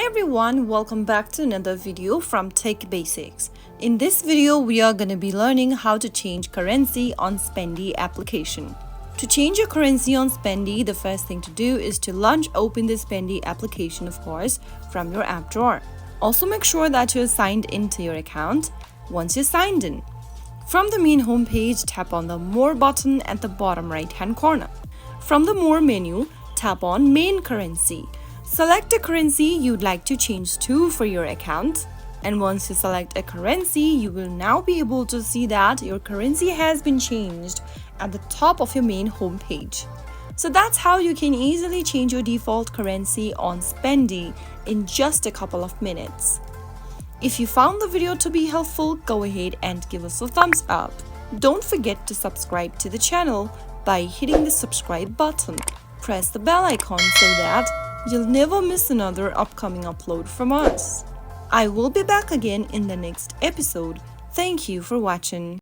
Hi everyone, welcome back to another video from Tech Basics. In this video, we are going to be learning how to change currency on Spendee application. To change your currency on Spendee, the first thing to do is to open the Spendee application, of course, from your app drawer. Also make sure that you're signed into your account. Once you're signed in, from the main home page, tap on the More button at the bottom right hand corner. From the More menu, tap on Main Currency. Select a currency you'd like to change to for your account. And once you select a currency, you will now be able to see that your currency has been changed at the top of your main home page. So that's how you can easily change your default currency on Spendee in just a couple of minutes. If you found the video to be helpful, go ahead and give us a thumbs up. Don't forget to subscribe to the channel by hitting the subscribe button. Press the bell icon so that you'll never miss another upcoming upload from us. I will be back again in the next episode. Thank you for watching.